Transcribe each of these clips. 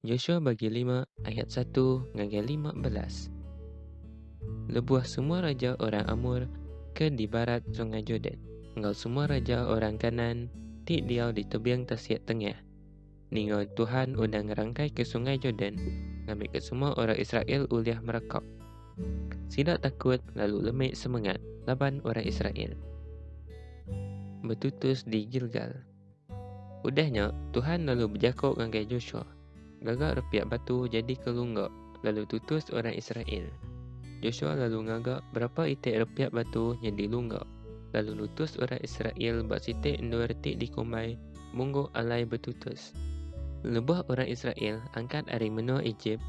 Yosua bagi 5 ayat 1 hingga 15. Lebuah semua raja orang Amor ke di barat sungai Jordan. Engkau semua raja orang Kanan ti diau di tebing tasiat tengah. Ningau Tuhan undang ngerangkai ke sungai Jordan, ngambil ke semua orang Israel uliah merekop. Sidak takut lalu lemik semangat laban orang Israel. Bertutus di Gilgal. Udahnya Tuhan lalu berjakok ngangai Joshua. Gagak repiak batu jadi kelunggak, lalu tutus orang Israel. Joshua lalu ngagak berapa itik repiak batu jadi lunggak. Lalu nutus orang Israel bak sitik 2 retik dikumbai munggu alai bertutus. Lebuh orang Israel angkat dari menua Egypt,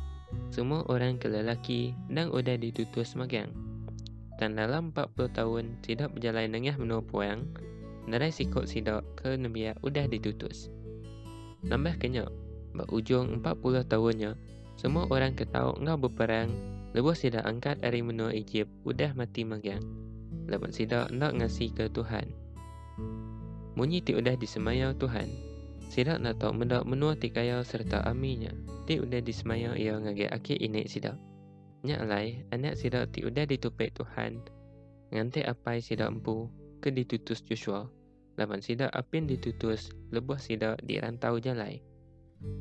semua orang kelelaki dan udah ditutus magang. Dan dalam 40 tahun sidak berjalan nengah menua puang, narai sikok sidak ke Nebia udah ditutus. Nambah kenyak, bak ujung 40 tahunnya, semua orang ketahu ngau berperang, lebuh sidak angkat dari menua Egypt udah mati magang. Laban sidak nak ngasih ke Tuhan. Munyi ti udah disemayau Tuhan. Sidak nak tahu mendak menua ti kaya serta aminya. Ti udah disemayau ia ngagak akhir inek sidak. Nyak alai, anak sidak ti udah ditupik Tuhan. Ngante apai sidak empu ke ditutus Joshua. Laban sidak apin ditutus, lebuh sidak di rantau jalai.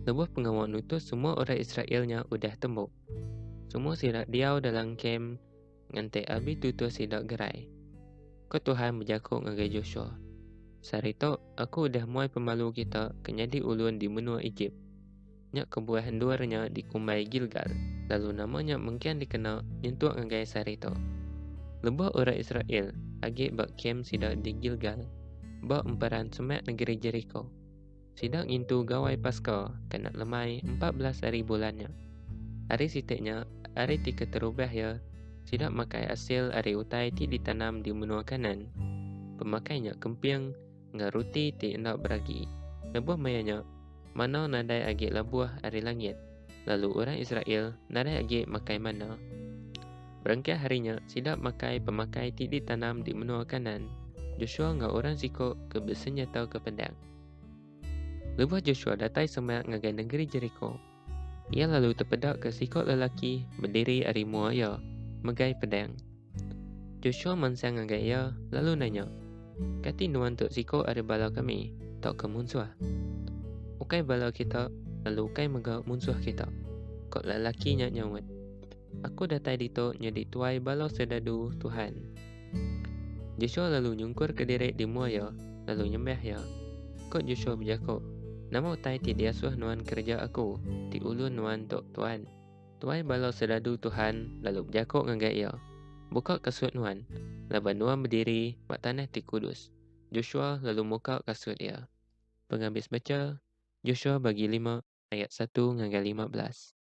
Lebuh pengawal nutus semua orang Israelnya udah tembuk. Semua sidak diau dalam kem, ngante abi tutus sidak gerai. Ko Tuhan berjakuk ngagai Joshua. Sarito, aku udah muai pemalu kita kenyadi ulun di menua Egypt. Nyak kebuah henduarnya dikumbai Gilgal. Lalu namanya mungkin dikenal nyentuh ngagai Sarito. Lebuh orang Israel, agi bak kem sidak di Gilgal. Bak emparan semak negeri Jericho. Sidak intu gawai Paskah kena lemai 14 hari bulannya. Hari siteknya, hari ti keterubah ya. Sidak makai hasil hari utai ti ditanam di menua Kanan. Pemakainya kempiang ngaruti ti nak beragi. Lebuh mayanya, mana nadai agi lebuh hari langit. Lalu orang Israel nadai agi makai mana. Berangkat harinya, sidak makai pemakai ti ditanam di menua Kanan. Joshua ngau orang sikok ke bersenjata ke pedang. Lebuh Joshua datai semak ngagai negeri Jericho. Ia lalu terpedak ke sikok lelaki berdiri ari muaya, megai pedang. Joshua mansang ngagai ia, lalu nanya, kati nuan tok sikok ari bala kami, tok ke munsuh. Ukai bala kita, lalu ukai mega munsuh kita. Kok lelakinya nyawat. Aku datai dito nyadi tuai bala sedadu Tuhan. Joshua lalu nyungkur ke diri di muaya, lalu nyembah ya. Kok Joshua berjakok, nama utai ti dia suah nuan kerja aku, ti ulun nuan tok Tuhan. Tuai bala sedadu Tuhan, lalu berjakok ngagai ia. Buka kasut nuan, laban nuan berdiri, mak tanah ti kudus. Joshua lalu muka kasut ia. Penghabis baca, Joshua bagi 5 ayat 1 hingga 15.